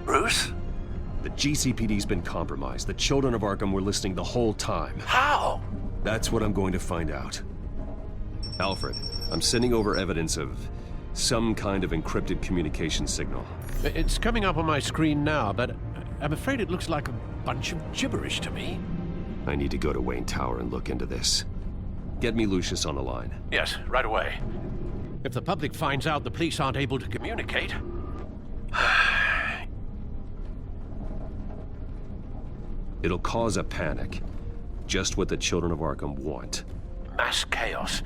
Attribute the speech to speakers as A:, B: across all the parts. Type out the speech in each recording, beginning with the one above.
A: Bruce?
B: The GCPD's been compromised. The children of Arkham were listening the whole time.
A: How?
B: That's what I'm going to find out. Alfred, I'm sending over evidence of some kind of encrypted communication signal.
C: It's coming up on my screen now, but I'm afraid it looks like a bunch of gibberish to me.
B: I need to go to Wayne Tower and look into this. Get me Lucius on the line.
C: Yes, right away. If the public finds out the police aren't able to communicate...
B: It'll cause a panic. Just what the children of Arkham want.
C: Mass chaos.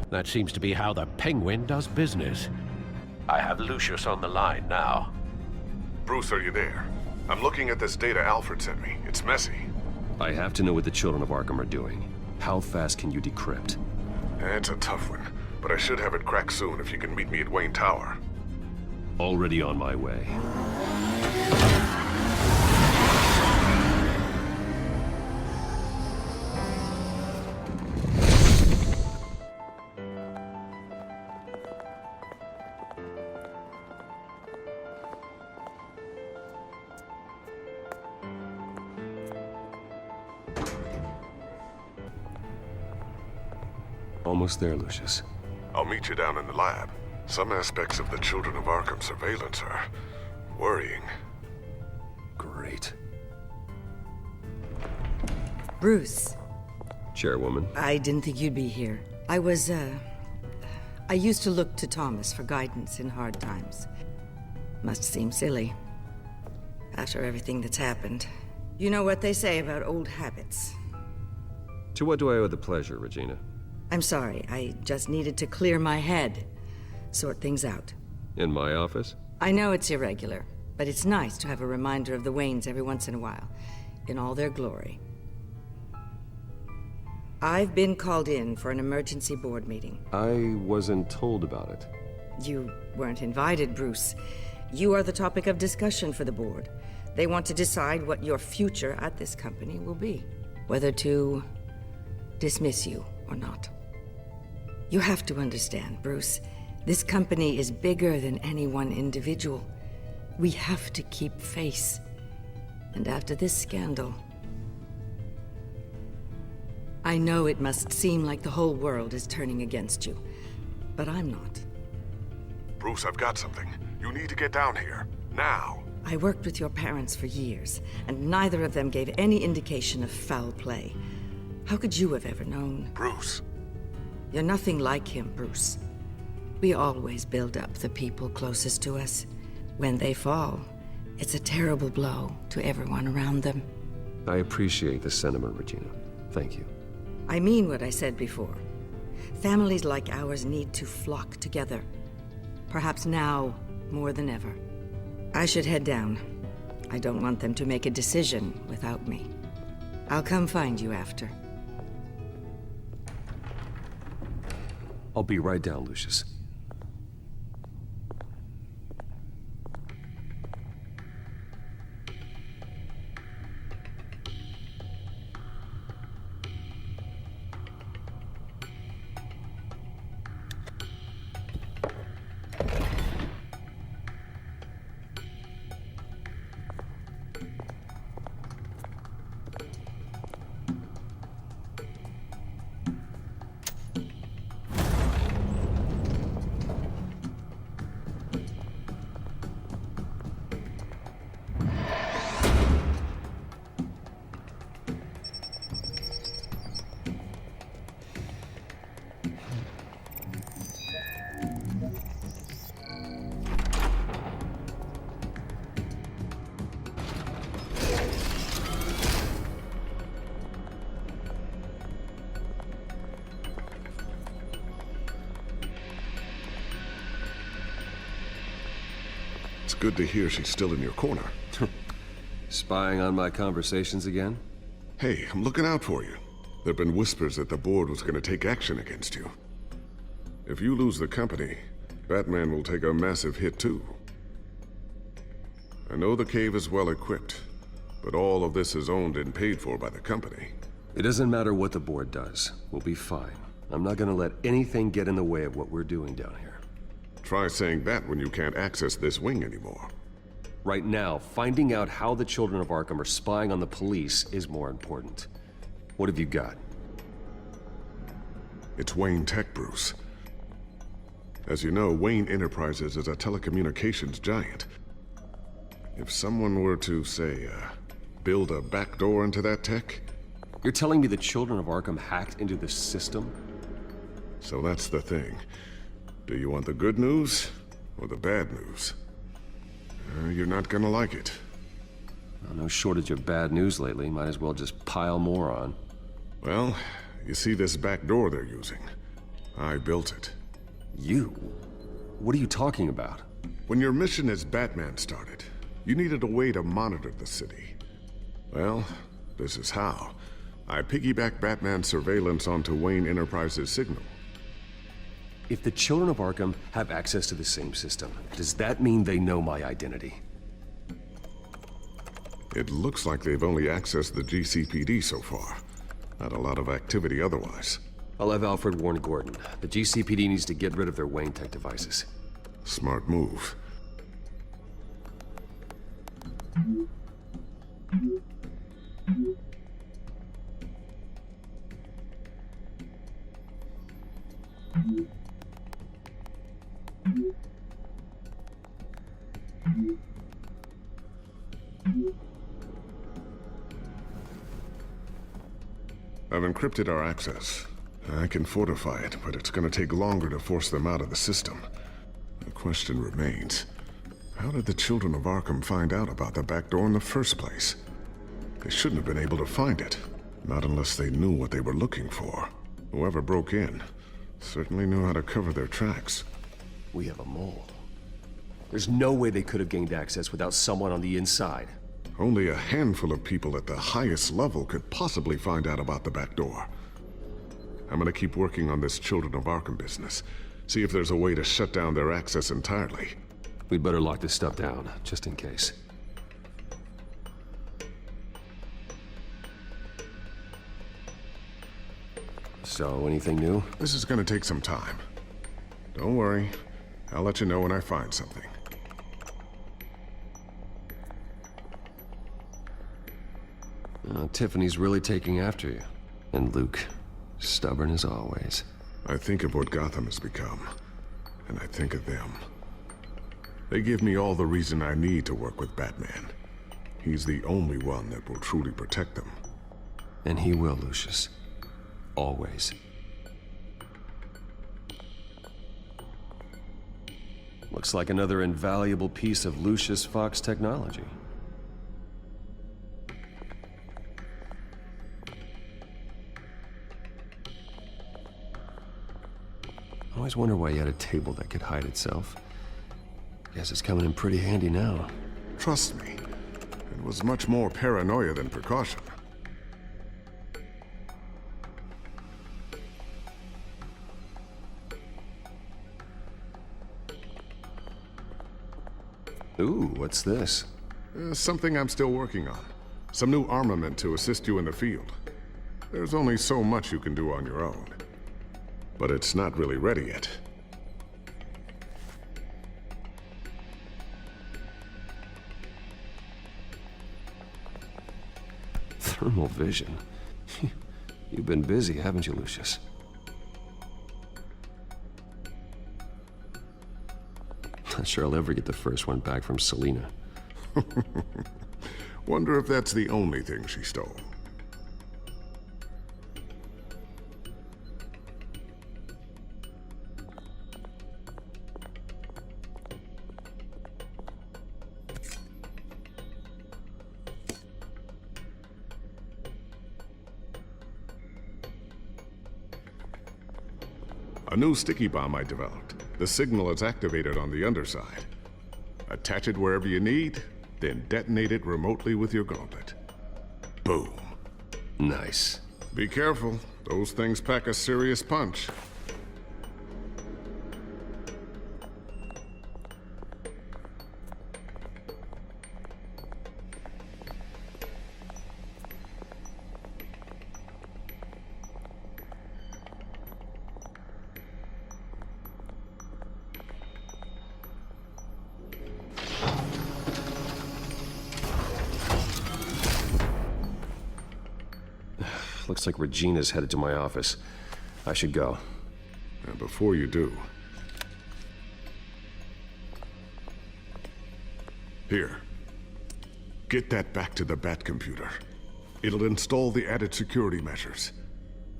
C: That seems to be how the Penguin does business. I have Lucius on the line now.
D: Bruce, are you there? I'm looking at this data Alfred sent me. It's messy.
B: I have to know what the children of Arkham are doing. How fast can you decrypt?
D: It's a tough one, but I should have it cracked soon if you can meet me at Wayne Tower.
B: Already on my way. Almost there, Lucius.
D: I'll meet you down in the lab. Some aspects of the Children of Arkham surveillance are worrying.
B: Great.
E: Bruce.
B: Chairwoman.
E: I didn't think you'd be here. I used to look to Thomas for guidance in hard times. Must seem silly. After everything that's happened. You know what they say about old habits.
B: To what do I owe the pleasure, Regina?
E: I'm sorry, I just needed to clear my head. Sort things out.
B: In my office?
E: I know it's irregular, but it's nice to have a reminder of the Waynes every once in a while, in all their glory. I've been called in for an emergency board meeting.
B: I wasn't told about it.
E: You weren't invited, Bruce. You are the topic of discussion for the board. They want to decide what your future at this company will be. Whether to dismiss you or not. You have to understand, Bruce. This company is bigger than any one individual. We have to keep face. And after this scandal... I know it must seem like the whole world is turning against you, but I'm not.
D: Bruce, I've got something. You need to get down here. Now.
E: I worked with your parents for years, and neither of them gave any indication of foul play. How could you have ever known?
D: Bruce.
E: You're nothing like him, Bruce. We always build up the people closest to us. When they fall, it's a terrible blow to everyone around them.
B: I appreciate the sentiment, Regina. Thank you.
E: I mean what I said before. Families like ours need to flock together. Perhaps now, more than ever. I should head down. I don't want them to make a decision without me. I'll come find you after.
B: I'll be right down, Lucius.
D: It's good to hear she's still in your corner.
B: Spying on my conversations again?
D: Hey, I'm looking out for you. There've been whispers that the board was going to take action against you. If you lose the company, Batman will take a massive hit too. I know the cave is well equipped, but all of this is owned and paid for by the company.
B: It doesn't matter what the board does. We'll be fine. I'm not gonna let anything get in the way of what we're doing down here.
D: Try saying that when you can't access this wing anymore.
B: Right now, finding out how the children of Arkham are spying on the police is more important. What have you got?
D: It's Wayne Tech, Bruce. As you know, Wayne Enterprises is a telecommunications giant. If someone were to, say, build a backdoor into that tech...
B: You're telling me the children of Arkham hacked into the system?
D: So that's the thing. Do you want the good news or the bad news? You're not gonna like it.
B: Well, no shortage of bad news lately. Might as well just pile more on.
D: Well, you see this back door they're using? I built it.
B: You? What are you talking about?
D: When your mission as Batman started, you needed a way to monitor the city. Well, this is how. I piggybacked Batman's surveillance onto Wayne Enterprises' signal.
B: If the children of Arkham have access to the same system, does that mean they know my identity?
D: It looks like they've only accessed the GCPD so far. Not a lot of activity otherwise.
B: I'll have Alfred warn Gordon. The GCPD needs to get rid of their Wayne Tech devices.
D: Smart move. I've encrypted our access. I can fortify it, but it's gonna take longer to force them out of the system. The question remains, how did the children of Arkham find out about the back door in the first place? They shouldn't have been able to find it, not unless they knew what they were looking for. Whoever broke in certainly knew how to cover their tracks.
B: We have a mole. There's no way they could have gained access without someone on the inside.
D: Only a handful of people at the highest level could possibly find out about the back door. I'm gonna keep working on this Children of Arkham business. See if there's a way to shut down their access entirely.
B: We'd better lock this stuff down, just in case. So, anything new?
D: This is gonna take some time. Don't worry. I'll let you know when I find something.
B: Tiffany's really taking after you. And Luke, stubborn as always.
D: I think of what Gotham has become, and I think of them. They give me all the reason I need to work with Batman. He's the only one that will truly protect them.
B: And he will, Lucius. Always. Looks like another invaluable piece of Lucius Fox technology. I always wonder why you had a table that could hide itself. Guess it's coming in pretty handy now.
D: Trust me, it was much more paranoia than precaution.
B: Ooh, what's this?
D: Something I'm still working on. Some new armament to assist you in the field. There's only so much you can do on your own. But it's not really ready yet.
B: Thermal vision. You've been busy, haven't you, Lucius? Not sure I'll ever get the first one back from Selina.
D: Wonder if that's the only thing she stole. A new sticky bomb I developed. The signal is activated on the underside. Attach it wherever you need, then detonate it remotely with your gauntlet. Boom.
B: Nice.
D: Be careful. Those things pack a serious punch.
B: Looks like Regina's headed to my office. I should go.
D: And before you do... Here. Get that back to the Bat computer. It'll install the added security measures.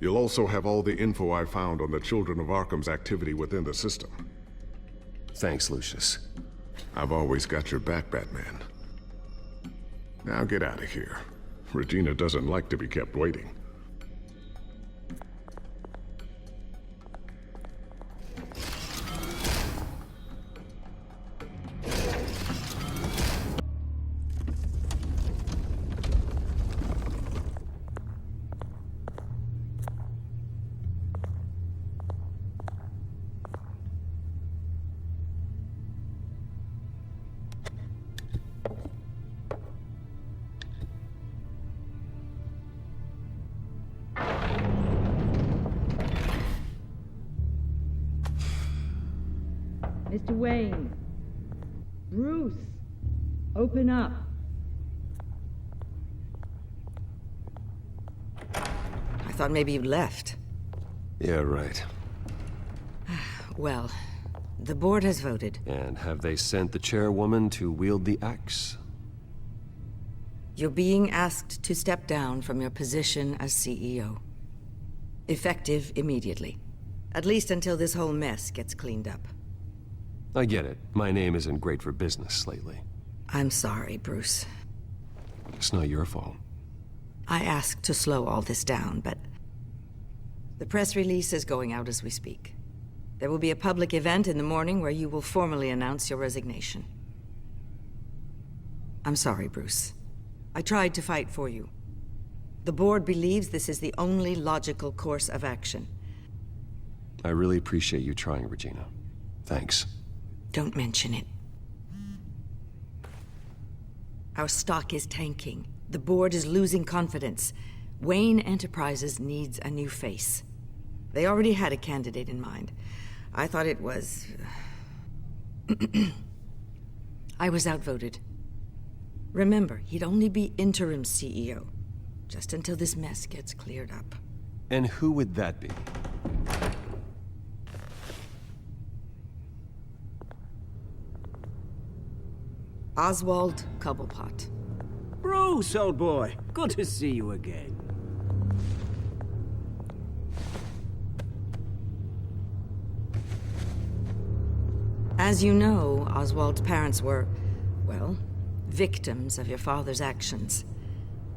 D: You'll also have all the info I found on the Children of Arkham's activity within the system.
B: Thanks, Lucius.
D: I've always got your back, Batman. Now get out of here. Regina doesn't like to be kept waiting.
E: Mr. Wayne. Bruce. Open up. I thought maybe you'd left.
B: Yeah, right.
E: Well, the board has voted.
B: And have they sent the chairwoman to wield the axe?
E: You're being asked to step down from your position as CEO. Effective immediately. At least until this whole mess gets cleaned up.
B: I get it. My name isn't great for business lately.
E: I'm sorry, Bruce.
B: It's not your fault.
E: I asked to slow all this down, but... the press release is going out as we speak. There will be a public event in the morning where you will formally announce your resignation. I'm sorry, Bruce. I tried to fight for you. The board believes this is the only logical course of action.
B: I really appreciate you trying, Regina. Thanks.
E: Don't mention it. Our stock is tanking. The board is losing confidence. Wayne Enterprises needs a new face. They already had a candidate in mind. I thought it was... I was outvoted. Remember, he'd only be interim CEO, just until this mess gets cleared up.
B: And who would that be?
E: Oswald Cobblepot.
A: Bruce, old boy. Good to see you again.
E: As you know, Oswald's parents were, well, victims of your father's actions.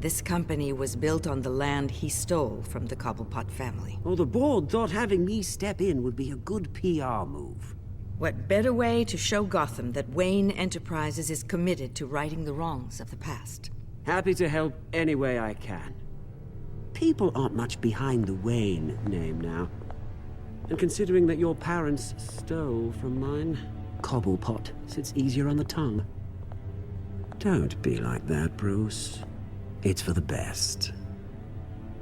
E: This company was built on the land he stole from the Cobblepot family.
A: Well, the board thought having me step in would be a good PR move.
E: What better way to show Gotham that Wayne Enterprises is committed to righting the wrongs of the past?
A: Happy to help any way I can. People aren't much behind the Wayne name now. And considering that your parents stole from mine, Cobblepot sits easier on the tongue. Don't be like that, Bruce. It's for the best.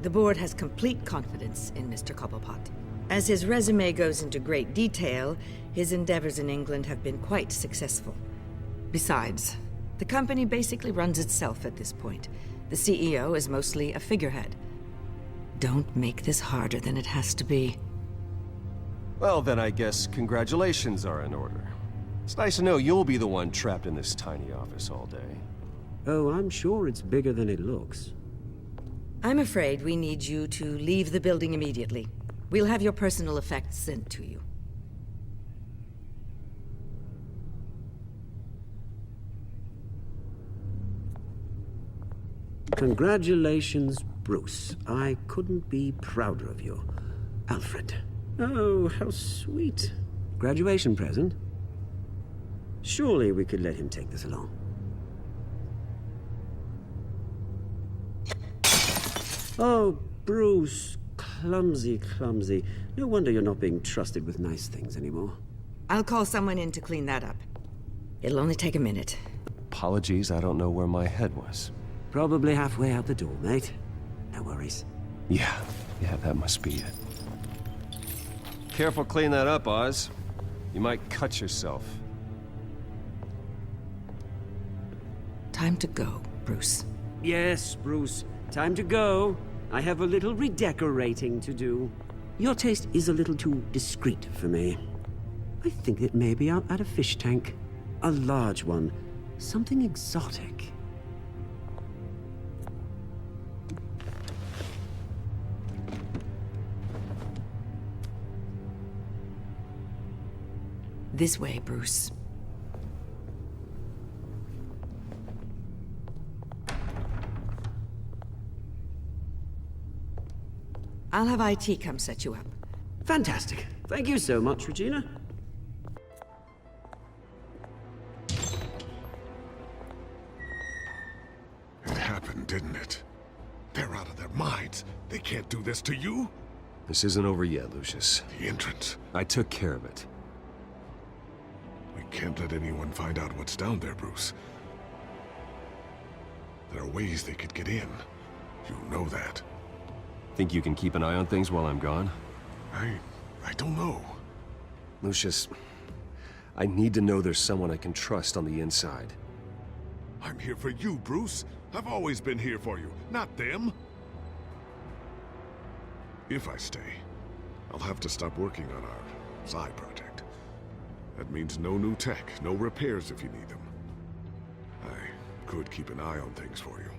E: The board has complete confidence in Mr. Cobblepot. As his resume goes into great detail, his endeavors in England have been quite successful. Besides, the company basically runs itself at this point. The CEO is mostly a figurehead. Don't make this harder than it has to be.
B: Well, then I guess congratulations are in order. It's nice to know you'll be the one trapped in this tiny office all day.
A: Oh, I'm sure it's bigger than it looks.
E: I'm afraid we need you to leave the building immediately. We'll have your personal effects sent to you.
A: Congratulations, Bruce. I couldn't be prouder of you. Alfred. Oh, how sweet. Graduation present? Surely we could let him take this along. Oh, Bruce. Clumsy, clumsy. No wonder you're not being trusted with nice things anymore.
E: I'll call someone in to clean that up. It'll only take a minute.
B: Apologies, I don't know where my head was.
A: Probably halfway out the door, mate. No worries.
B: Yeah, that must be it. Careful clean that up, Oz. You might cut yourself.
E: Time to go, Bruce.
A: Yes, Bruce. Time to go. I have a little redecorating to do. Your taste is a little too discreet for me. I think it may be out at a fish tank. A large one. Something exotic.
E: This way, Bruce. I'll have IT come set you up.
A: Fantastic. Thank you so much, Regina.
D: It happened, didn't it? They're out of their minds. They can't do this to you?
B: This isn't over yet, Lucius.
D: The entrance.
B: I took care of it.
D: We can't let anyone find out what's down there, Bruce. There are ways they could get in. You know that.
B: Think you can keep an eye on things while I'm gone?
D: I don't know.
B: Lucius, I need to know there's someone I can trust on the inside.
D: I'm here for you, Bruce. I've always been here for you, not them. If I stay, I'll have to stop working on our side project. That means no new tech, no repairs if you need them. I could keep an eye on things for you.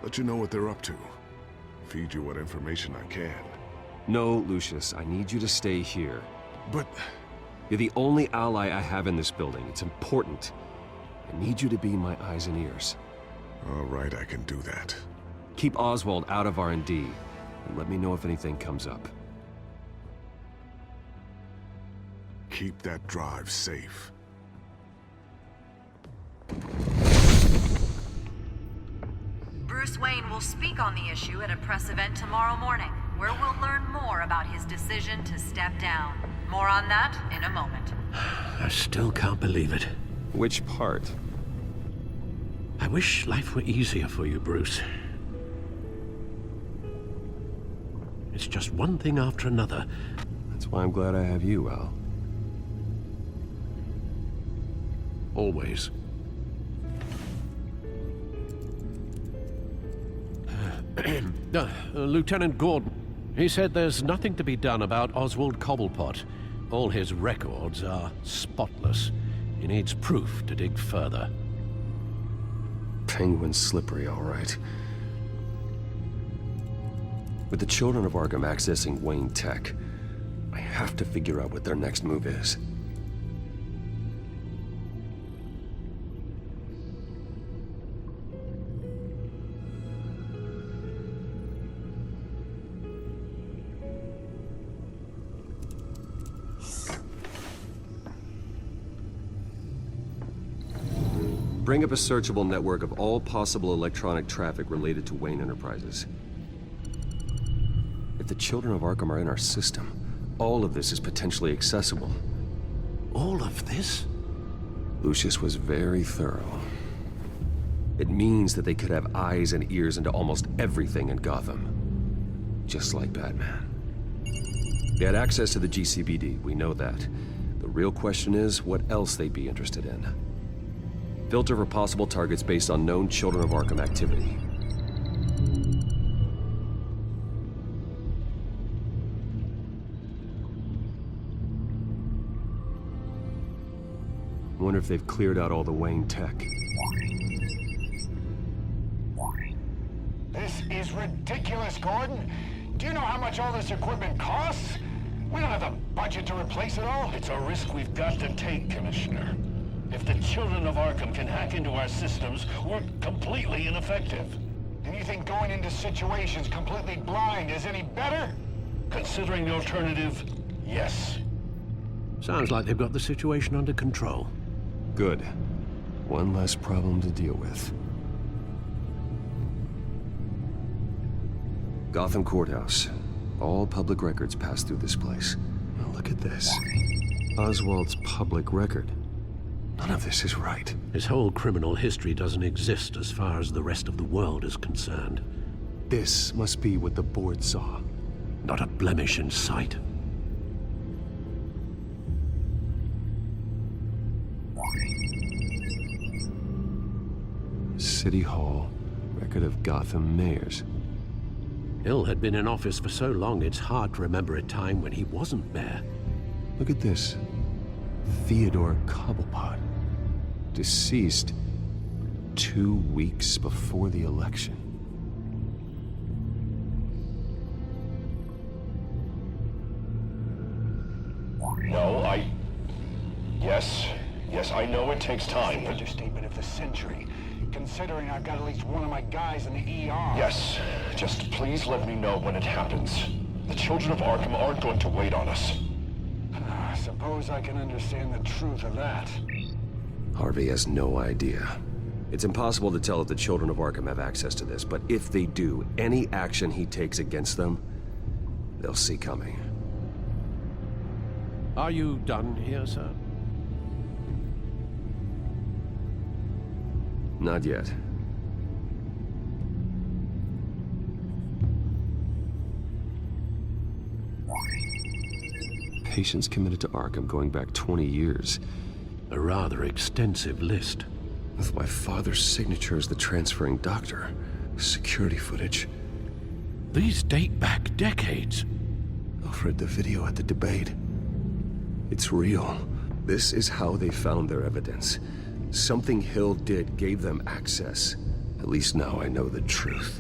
D: Let you know what they're up to. Feed you what information I can.
B: No, Lucius, I need you to stay here.
D: But
B: You're the only ally I have in this building. It's important. I need you to be my eyes and ears.
D: all right, I can do that.
B: Keep Oswald out of R&D, and let me know if anything comes up.
D: Keep that drive safe.
F: Bruce Wayne will speak on the issue at a press event tomorrow morning, where we'll learn more about his decision to step down. More on that in a moment.
C: I still can't believe it.
B: Which part?
C: I wish life were easier for you, Bruce. It's just one thing after another.
B: That's why I'm glad I have you, Al.
C: Always. Lieutenant Gordon. He said there's nothing to be done about Oswald Cobblepot. All his records are spotless. He needs proof to dig further.
B: Penguin's slippery, all right. With the children of Arkham accessing Wayne Tech, I have to figure out what their next move is. Bring up a searchable network of all possible electronic traffic related to Wayne Enterprises. If the children of Arkham are in our system, all of this is potentially accessible.
C: All of this?
B: Lucius was very thorough. It means that they could have eyes and ears into almost everything in Gotham. Just like Batman. They had access to the GCPD, we know that. The real question is what else they'd be interested in. Filter for possible targets based on known Children of Arkham activity. I wonder if they've cleared out all the Wayne tech.
G: This is ridiculous, Gordon. Do you know how much all this equipment costs? We don't have the budget to replace it all.
H: It's a risk we've got to take, Commissioner. If the Children of Arkham can hack into our systems, we're completely ineffective.
G: And you think going into situations completely blind is any better?
H: Considering the alternative, yes.
C: Sounds like they've got the situation under control.
B: Good. One less problem to deal with. Gotham Courthouse. All public records pass through this place. Now look at this. Oswald's public record. None of this is right.
C: His whole criminal history doesn't exist as far as the rest of the world is concerned.
B: This must be what the board saw.
C: Not a blemish in sight.
B: City Hall, record of Gotham mayors.
C: Hill had been in office for so long, it's hard to remember a time when he wasn't mayor.
B: Look at this. Theodore Cobblepot. Deceased 2 weeks before the election.
H: No, Yes, I know it takes time, but...
G: Understatement of the century, considering I've got at least one of my guys in the ER.
H: Yes, just please let me know when it happens. The children of Arkham aren't going to wait on us.
G: I suppose I can understand the truth of that.
B: Harvey has no idea. It's impossible to tell if the children of Arkham have access to this, but if they do, any action he takes against them, they'll see coming.
C: Are you done here, sir?
B: Not yet. Patients committed to Arkham going back 20 years.
C: A rather extensive list.
B: With my father's signature as the transferring doctor. Security footage.
C: These date back decades.
B: I've read the video at the debate. It's real. This is how they found their evidence. Something Hill did gave them access. At least now I know the truth.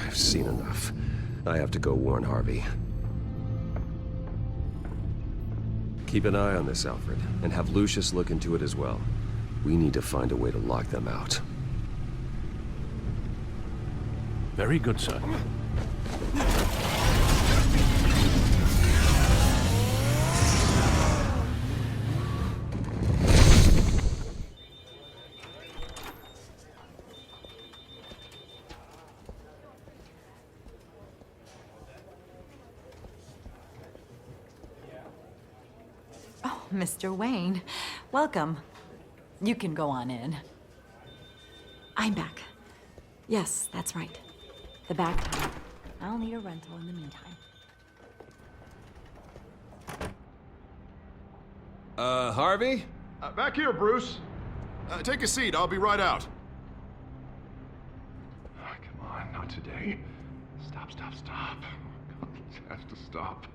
B: I've seen enough. I have to go warn Harvey. Keep an eye on this, Alfred, and have Lucius look into it as well. We need to find a way to lock them out.
C: Very good, sir.
F: Oh, Mr. Wayne, welcome. You can go on in.
I: I'm back. Yes, that's right. The back time. I'll need a rental in the meantime.
B: Harvey?
J: Back here, Bruce. Take a seat. I'll be right out. Oh, come on, not today. Stop. God, this has to stop.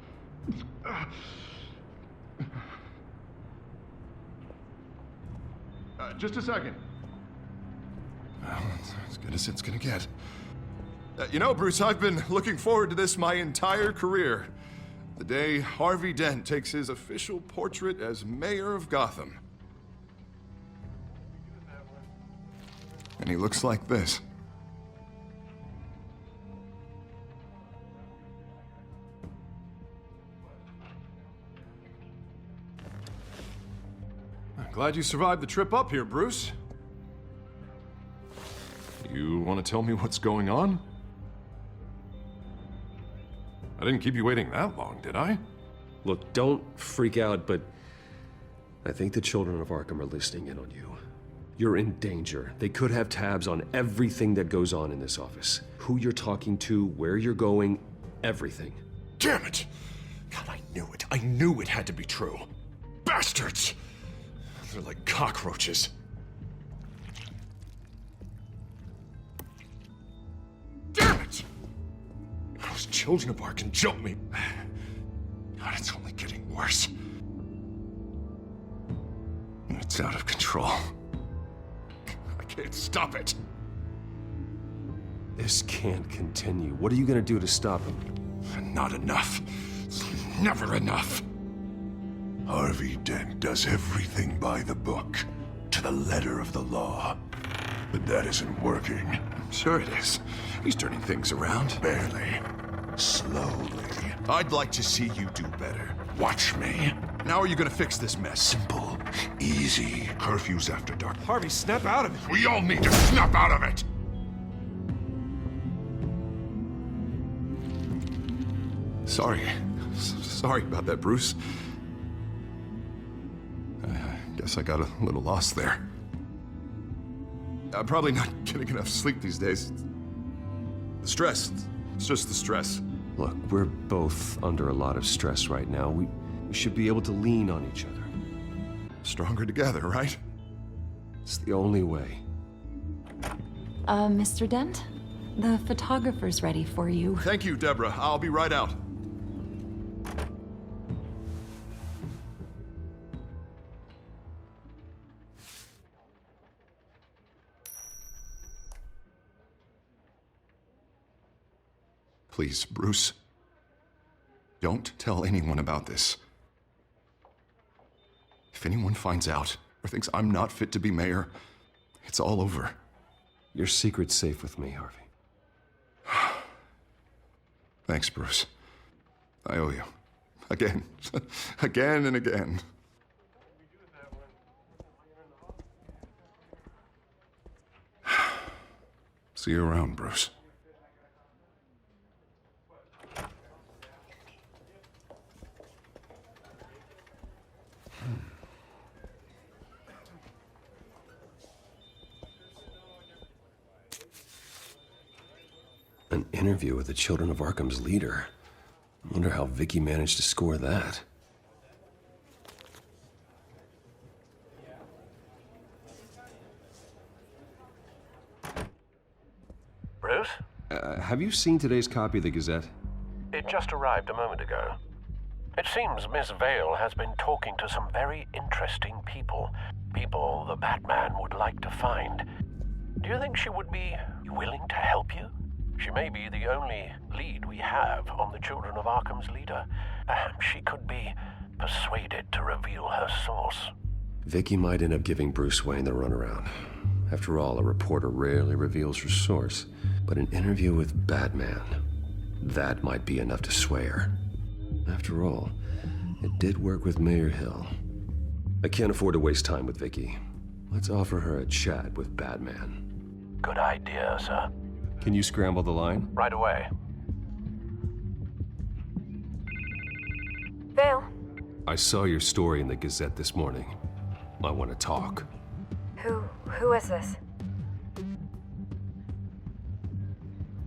J: Just a second. Well, that's as good as it's gonna get. You know, Bruce, I've been looking forward to this my entire career. The day Harvey Dent takes his official portrait as mayor of Gotham. And he looks like this. I'm glad you survived the trip up here, Bruce. You want to tell me what's going on? I didn't keep you waiting that long, did I?
B: Look, don't freak out, but I think the children of Arkham are listening in on you. You're in danger. They could have tabs on everything that goes on in this office. Who you're talking to, where you're going, everything.
J: Damn it! God, I knew it. I knew it had to be true. Bastards! They're like cockroaches. Damn it! Those children of Arkham jumped me. God, it's only getting worse. It's out of control. I can't stop it.
B: This can't continue. What are you gonna do to stop him?
J: Not enough. Never enough.
K: Harvey Dent does everything by the book, to the letter of the law. But that isn't working.
J: Sure it is. He's turning things around.
K: Barely. Slowly.
J: I'd like to see you do better. Watch me. Now are you gonna fix this mess?
K: Simple. Easy. Curfews after dark.
B: Harvey, snap out of it!
J: We all need to snap out of it! Sorry about that, Bruce. I guess I got a little lost there. I'm probably not getting enough sleep these days. The stress. It's just the stress.
B: Look, we're both under a lot of stress right now. We should be able to lean on each other.
J: stronger together, right?
B: It's the only way.
I: Mr. Dent? The photographer's ready for you.
J: Thank you, Deborah. I'll be right out. Please, Bruce. Don't tell anyone about this. If anyone finds out or thinks I'm not fit to be mayor, it's all over.
B: Your secret's safe with me, Harvey.
J: Thanks, Bruce. I owe you. Again. Again and again. See you around, Bruce.
B: An interview with the Children of Arkham's leader. I wonder how Vicky managed to score that.
C: Bruce?
B: Have you seen today's copy of the Gazette?
C: It just arrived a moment ago. It seems Miss Vale has been talking to some very interesting people. People the Batman would like to find. Do you think she would be willing to help you? She may be the only lead we have on the Children of Arkham's leader. Perhaps she could be persuaded to reveal her source.
B: Vicky might end up giving Bruce Wayne the runaround. After all, a reporter rarely reveals her source. But an interview with Batman, that might be enough to sway her. After all, it did work with Mayor Hill. I can't afford to waste time with Vicky. Let's offer her a chat with Batman.
C: Good idea, sir.
B: Can you scramble the line?
C: Right away.
L: Vale.
B: I saw your story in the Gazette this morning. I want to talk.
L: Who is this?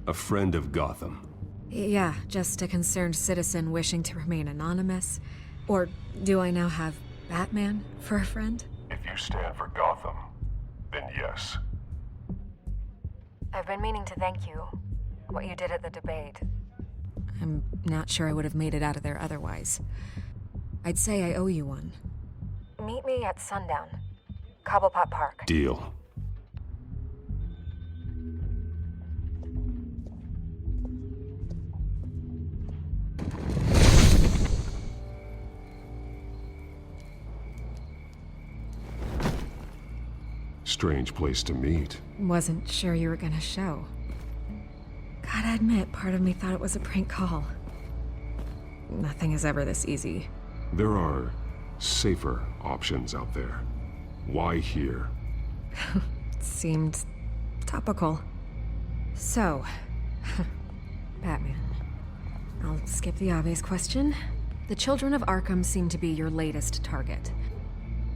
B: A friend of Gotham.
L: Yeah, just a concerned citizen wishing to remain anonymous. Or do I now have Batman for a friend?
K: If you stand for Gotham, then yes.
L: I've been meaning to thank you. What you did at the debate. I'm not sure I would have made it out of there otherwise. I'd say I owe you one. Meet me at sundown. Cobblepot Park.
B: Deal.
K: Strange place to meet.
L: Wasn't sure you were gonna show. Gotta admit, part of me thought it was a prank call. Nothing is ever this easy.
K: There are safer options out there. Why here?
L: Seemed topical. So, Batman. I'll skip the obvious question. The Children of Arkham seem to be your latest target.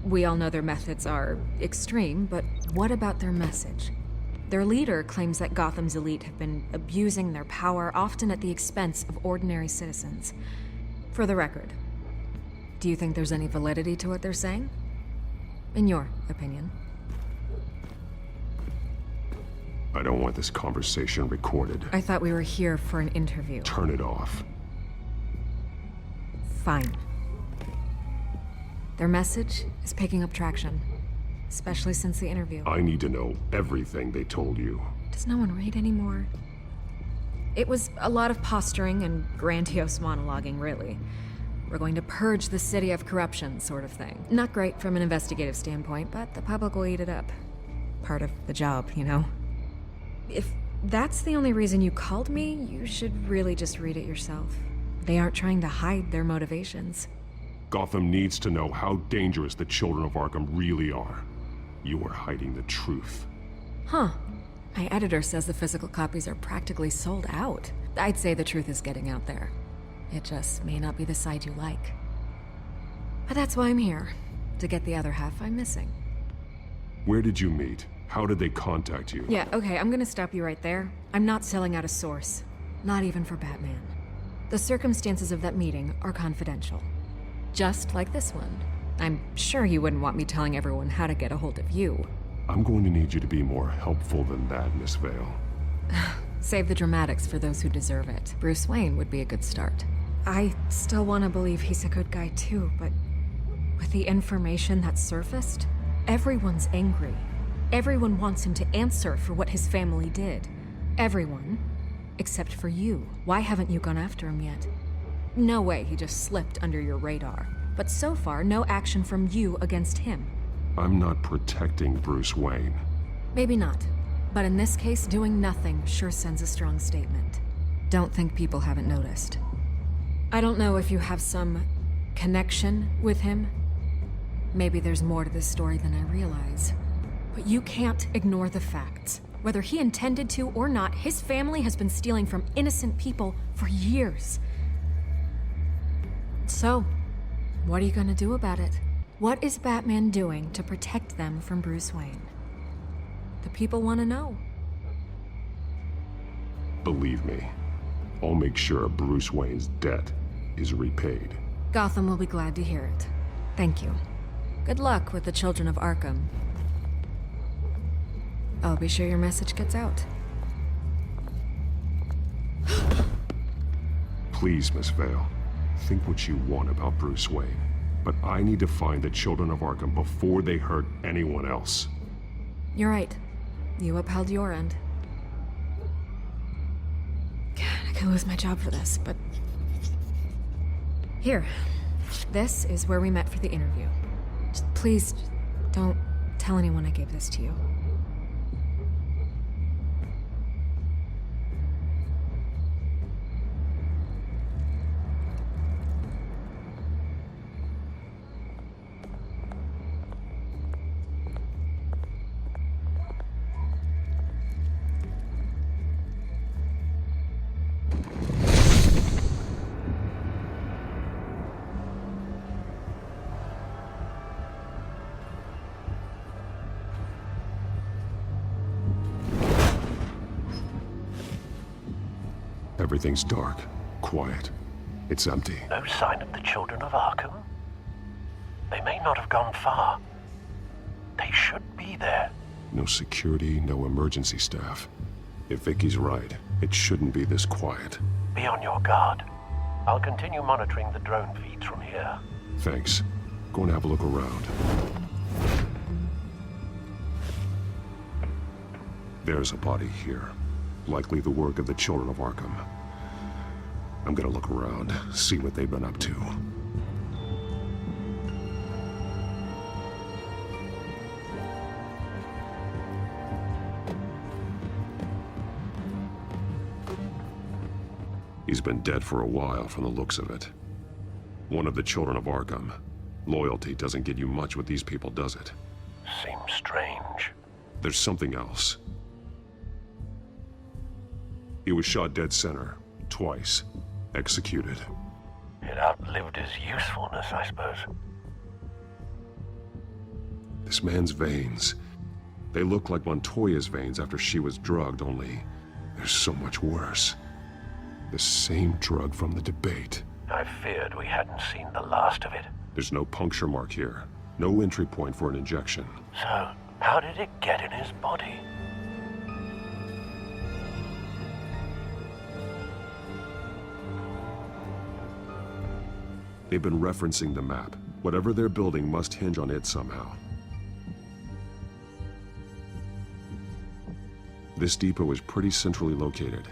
L: We all know their methods are extreme, but what about their message? Their leader claims that Gotham's elite have been abusing their power, often at the expense of ordinary citizens. For the record, do you think there's any validity to what they're saying? In your opinion?
K: I don't want this conversation recorded.
L: I thought we were here for an interview.
K: Turn it off.
L: Fine. Their message is picking up traction, especially since the interview.
K: I need to know everything they told you.
L: Does no one read anymore? It was a lot of posturing and grandiose monologuing, really. We're going to purge the city of corruption, sort of thing. Not great from an investigative standpoint, but the public will eat it up. Part of the job, you know? If that's the only reason you called me, you should really just read it yourself. They aren't trying to hide their motivations.
K: Gotham needs to know how dangerous the Children of Arkham really are. You are hiding the truth.
L: Huh. My editor says the physical copies are practically sold out. I'd say the truth is getting out there. It just may not be the side you like. But that's why I'm here. To get the other half I'm missing.
K: Where did you meet? How did they contact you?
L: Yeah, okay, I'm gonna stop you right there. I'm not selling out a source. Not even for Batman. The circumstances of that meeting are confidential. Just like this one. I'm sure you wouldn't want me telling everyone how to get a hold of you.
K: I'm going to need you to be more helpful than that, Miss Vale.
L: Save the dramatics for those who deserve it. Bruce Wayne would be a good start. I still want to believe he's a good guy too, but with the information that surfaced, everyone's angry. Everyone wants him to answer for what his family did. Everyone, except for you. Why haven't you gone after him yet? No way he just slipped under your radar. But so far, no action from you against him.
K: I'm not protecting Bruce Wayne.
L: Maybe not. But in this case, doing nothing sure sends a strong statement. Don't think people haven't noticed. I don't know if you have some connection with him. Maybe there's more to this story than I realize. But you can't ignore the facts. Whether he intended to or not, his family has been stealing from innocent people for years. So, what are you gonna do about it? What is Batman doing to protect them from Bruce Wayne? The people want to know.
K: Believe me, I'll make sure Bruce Wayne's debt is repaid.
L: Gotham will be glad to hear it. Thank you. Good luck with the children of Arkham. I'll be sure your message gets out.
K: Please, Miss Vale, think what you want about Bruce Wayne. But I need to find the children of Arkham before they hurt anyone else.
L: You're right. You upheld your end. God, I could lose my job for this, but... Here. This is where we met for the interview. Just please, don't tell anyone I gave this to you.
K: Everything's dark, quiet. It's empty.
C: No sign of the children of Arkham? They may not have gone far. They should be there.
K: No security, no emergency staff. If Vicky's right, it shouldn't be this quiet.
C: Be on your guard. I'll continue monitoring the drone feeds from here.
K: Thanks. Go and have a look around. There's a body here. Likely the work of the children of Arkham. I'm gonna look around, see what they've been up to. He's been dead for a while from the looks of it. One of the children of Arkham. Loyalty doesn't get you much with these people, does it?
C: Seems strange.
K: There's something else. He was shot dead center, twice, executed.
C: It outlived his usefulness, I suppose.
K: This man's veins, they look like Montoya's veins after she was drugged, only they're so much worse. The same drug from the debate.
C: I feared we hadn't seen the last of it.
K: There's no puncture mark here, no entry point for an injection.
C: So, how did it get in his body?
K: They've been referencing the map. Whatever they're building must hinge on it somehow. This depot is pretty centrally located.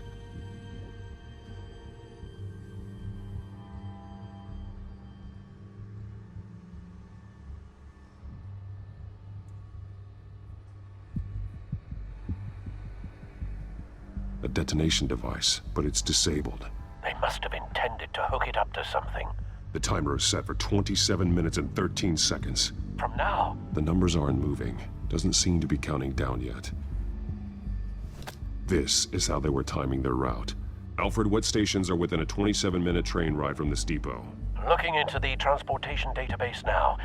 K: A detonation device, but it's disabled.
C: They must have intended to hook it up to something.
K: The timer is set for 27 minutes and 13 seconds.
C: From now?
K: The numbers aren't moving. Doesn't seem to be counting down yet. This is how they were timing their route. Alfred, what stations are within a 27-minute train ride from this depot?
C: Looking into the transportation database now.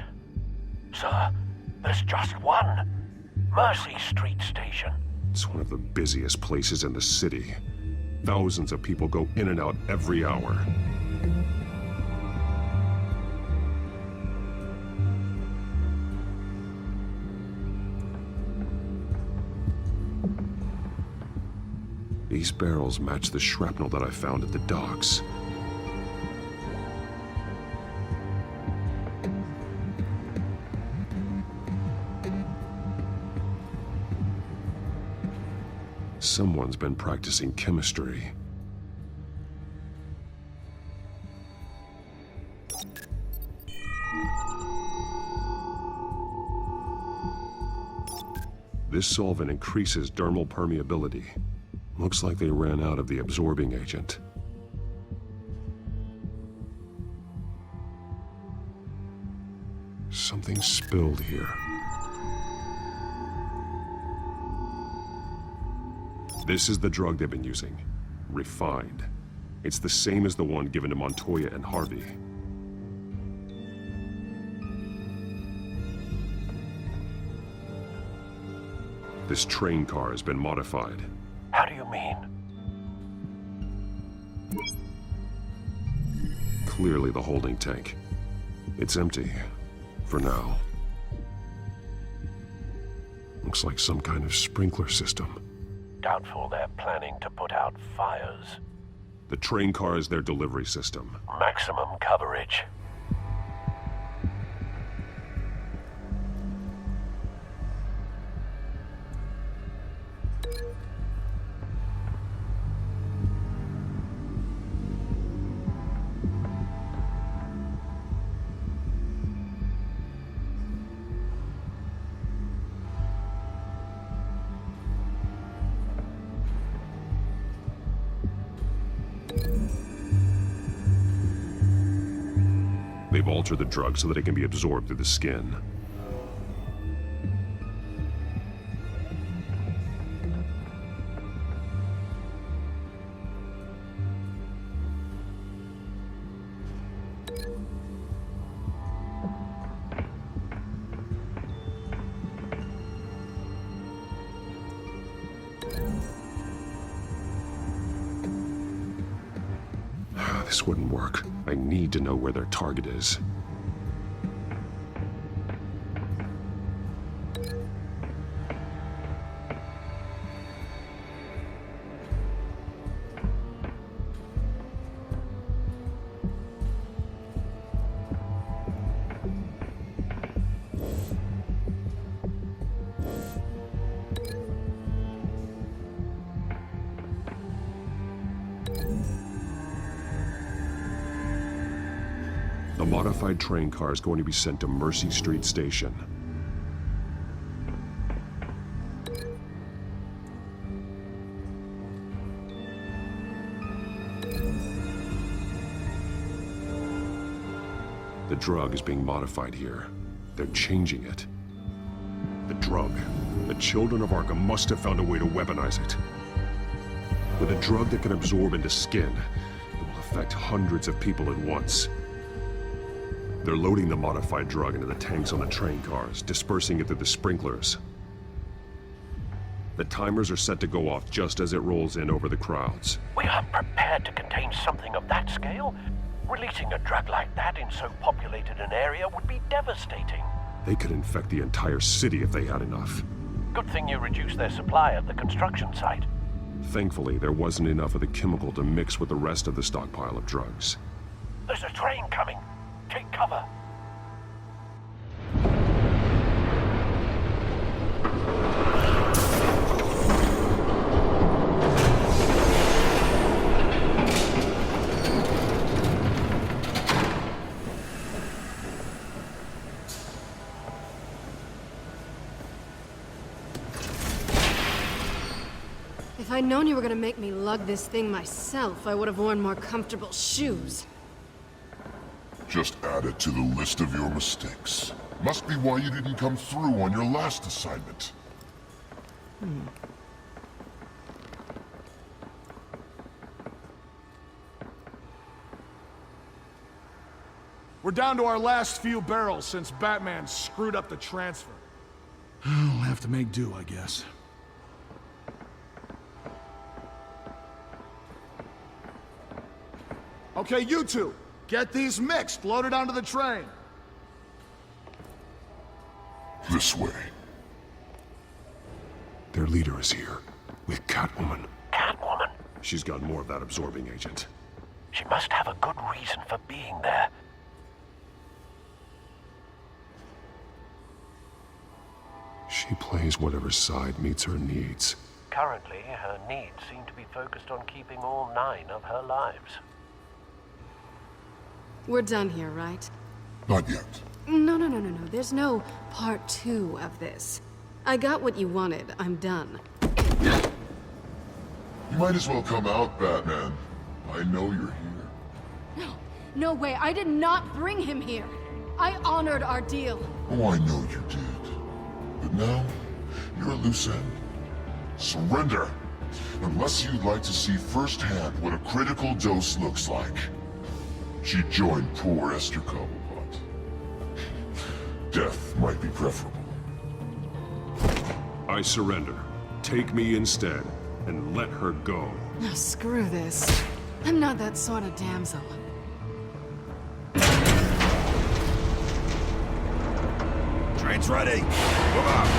C: Sir, there's just one. Mercy Street Station.
K: It's one of the busiest places in the city. Thousands of people go in and out every hour. These barrels match the shrapnel that I found at the docks. Someone's been practicing chemistry. This solvent increases dermal permeability. Looks like they ran out of the absorbing agent. Something spilled here. This is the drug they've been using. Refined. It's the same as the one given to Montoya and Harvey. This train car has been modified.
C: How do you mean?
K: Clearly the holding tank. It's empty. For now. Looks like some kind of sprinkler system.
C: Doubtful they're planning to put out fires.
K: The train car is their delivery system.
C: Maximum coverage.
K: They've altered the drug so that it can be absorbed through the skin. This wouldn't work. I need to know where their target is. A modified train car is going to be sent to Mercy Street Station. The drug is being modified here. They're changing it. The drug. The children of Arkham must have found a way to weaponize it. With a drug that can absorb into skin, it will affect hundreds of people at once. They're loading the modified drug into the tanks on the train cars, dispersing it through the sprinklers. The timers are set to go off just as it rolls in over the crowds.
C: We aren't prepared to contain something of that scale. Releasing a drug like that in so populated an area would be devastating.
K: They could infect the entire city if they had enough.
C: Good thing you reduced their supply at the construction site.
K: Thankfully, there wasn't enough of the chemical to mix with the rest of the stockpile of drugs.
C: There's a train coming. Take cover.
M: If I'd known you were gonna make me lug this thing myself, I would have worn more comfortable shoes.
N: Just add it to the list of your mistakes. Must be why you didn't come through on your last assignment.
G: We're down to our last few barrels since Batman screwed up the transfer.
O: I'll have to make do, I guess.
G: Okay, you two, get these mixed, loaded onto the train.
N: This way.
K: Their leader is here, with Catwoman.
C: Catwoman?
K: She's got more of that absorbing agent.
C: She must have a good reason for being there.
K: She plays whatever side meets her needs.
C: Currently, her needs seem to be focused on keeping all 9 of her lives.
M: We're done here, right?
N: Not yet.
M: No. There's no part 2 of this. I got what you wanted. I'm done.
N: You might as well come out, Batman. I know you're here.
M: No way. I did not bring him here. I honored our deal.
N: Oh, I know you did. But now, you're a loose end. Surrender! Unless you'd like to see firsthand what a critical dose looks like. She joined poor Esther Cobblepot. Death might be preferable.
K: I surrender. Take me instead, and let her go.
M: No, screw this. I'm not that sort of damsel.
P: Train's ready! Move out!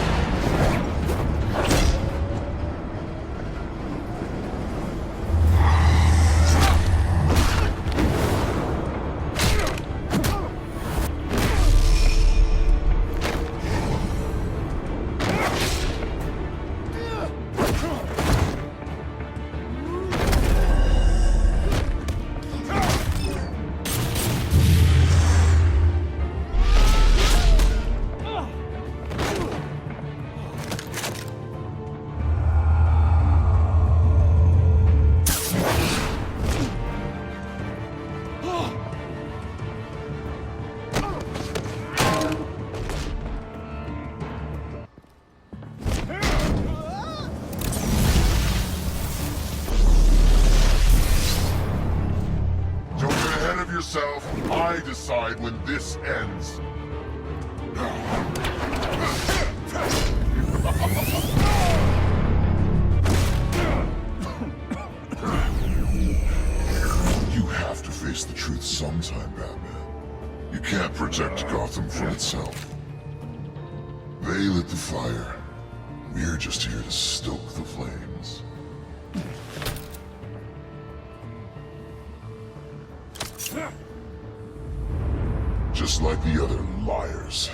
N: I decide when this ends. You have to face the truth sometime, Batman. You can't protect Gotham from itself. They lit the fire. We're just here to stoke the flames. Just like the other liars.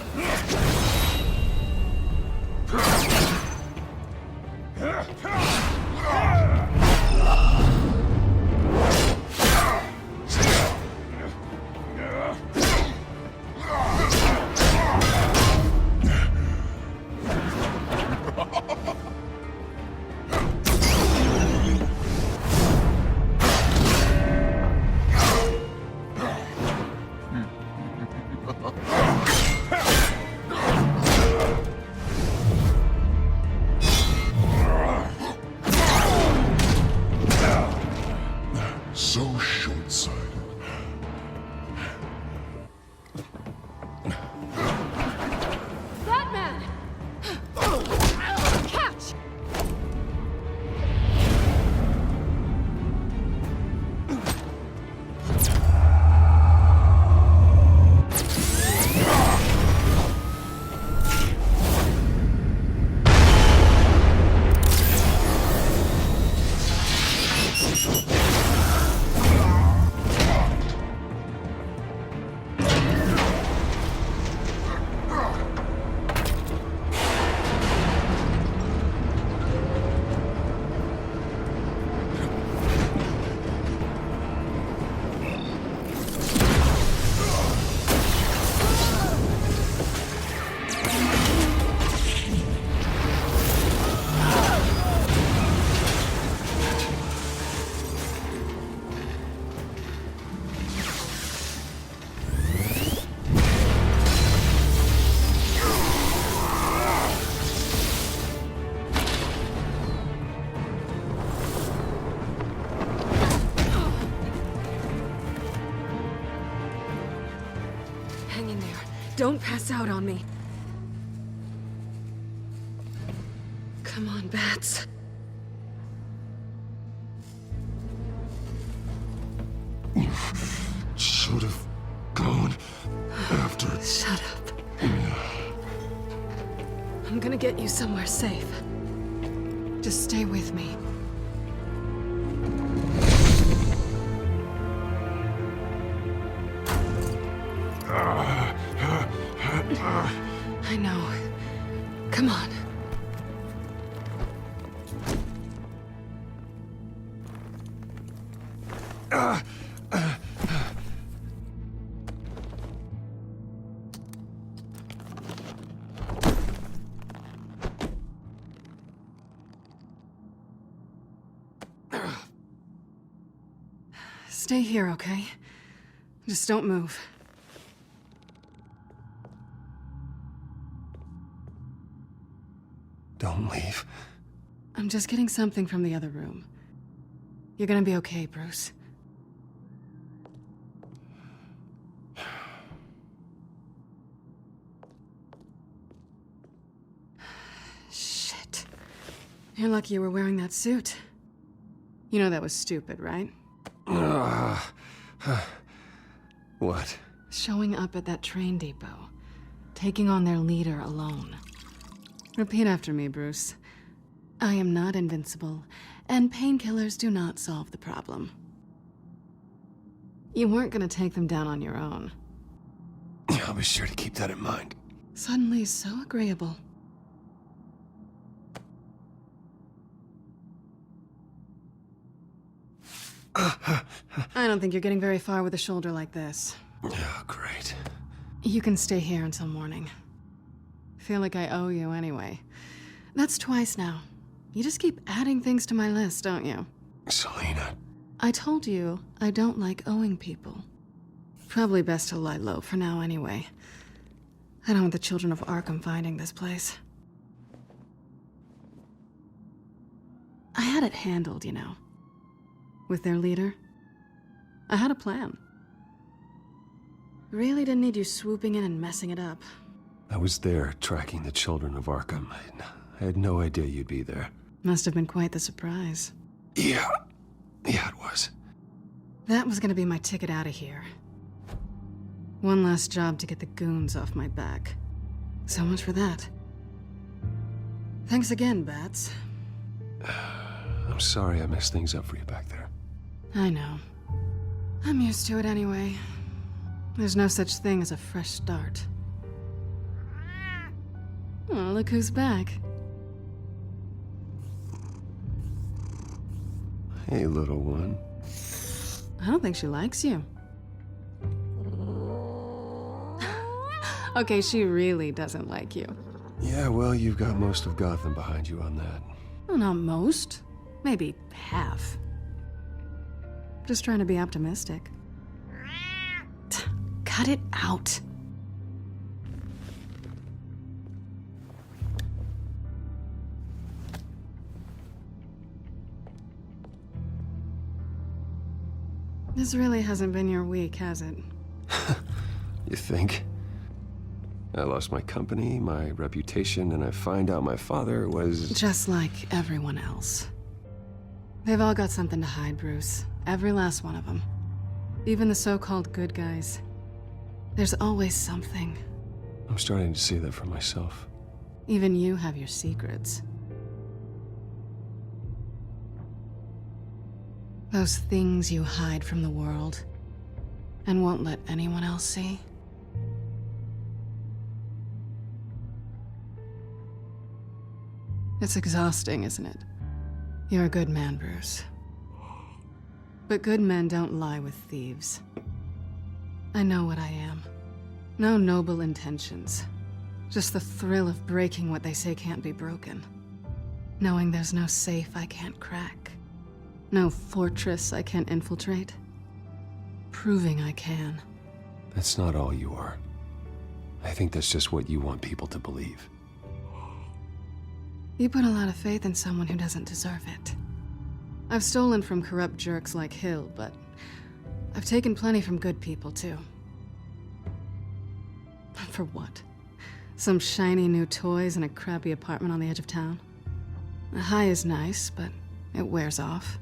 N: So short-sighted.
M: Batman! Catch! Hang in there. Don't pass out on me. Come on, Bats.
K: You should have gone after...
M: Shut up. I'm gonna get you somewhere safe. Just stay with me. I know. Come on. Stay here, okay? Just don't move.
B: Don't leave.
M: I'm just getting something from the other room. You're gonna be okay, Bruce. Shit. You're lucky you were wearing that suit. You know that was stupid, right?
B: What?
M: Showing up at that train depot. Taking on their leader alone. Repeat after me, Bruce. I am not invincible, and painkillers do not solve the problem. You weren't gonna take them down on your own.
B: I'll be sure to keep that in mind.
M: Suddenly so agreeable. I don't think you're getting very far with a shoulder like this.
B: Oh, great.
M: You can stay here until morning. Feel like I owe you anyway. That's twice now. You just keep adding things to my list, don't you?
B: Selina.
M: I told you I don't like owing people. Probably best to lie low for now anyway. I don't want the children of Arkham finding this place. I had it handled, you know. With their leader. I had a plan. Really didn't need you swooping in and messing it up.
B: I was there tracking the children of Arkham. I had no idea you'd be there.
M: Must have been quite the surprise.
B: Yeah, it was.
M: That was gonna be my ticket out of here. One last job to get the goons off my back. So much for that. Thanks again, Bats.
B: I'm sorry I messed things up for you back there.
M: I know. I'm used to it anyway. There's no such thing as a fresh start. Oh, look who's back.
B: Hey, little one.
M: I don't think she likes you. Okay, she really doesn't like you.
B: Yeah, well, you've got most of Gotham behind you on that.
M: Well, not most. Maybe half. Just trying to be optimistic. Cut it out. This really hasn't been your week, has it?
B: You think? I lost my company, my reputation, and I find out my father was...
M: Just like everyone else. They've all got something to hide, Bruce. Every last one of them. Even the so-called good guys. There's always something.
B: I'm starting to see that for myself.
M: Even you have your secrets. Those things you hide from the world and won't let anyone else see. It's exhausting, isn't it? You're a good man, Bruce. But good men don't lie with thieves. I know what I am. No noble intentions. Just the thrill of breaking what they say can't be broken. Knowing there's no safe I can't crack. No fortress I can't infiltrate. Proving I can.
B: That's not all you are. I think that's just what you want people to believe.
M: You put a lot of faith in someone who doesn't deserve it. I've stolen from corrupt jerks like Hill, but I've taken plenty from good people, too. For what? Some shiny new toys and a crappy apartment on the edge of town? A high is nice, but it wears off.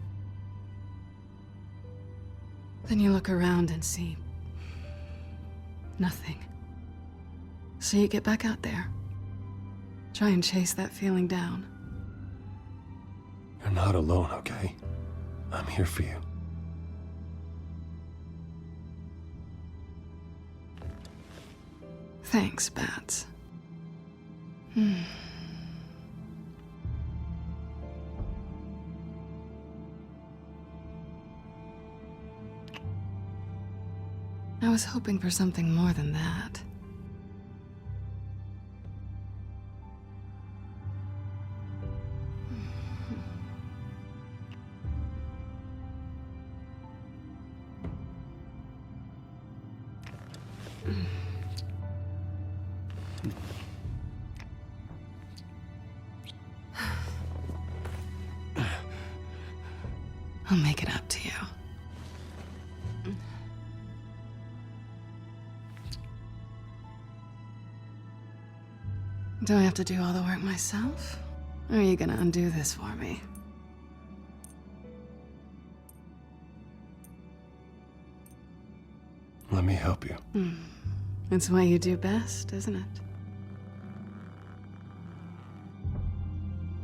M: Then you look around and see nothing. So you get back out there. Try and chase that feeling down.
B: You're not alone, okay? I'm here for you.
M: Thanks, Bats. I was hoping for something more than that. I'll make it up to you. Do I have to do all the work myself? Or are you gonna undo this for me?
B: Let me help you.
M: It's what you do best, isn't it?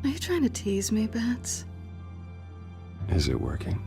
M: Are you trying to tease me, Bats?
B: Is it working?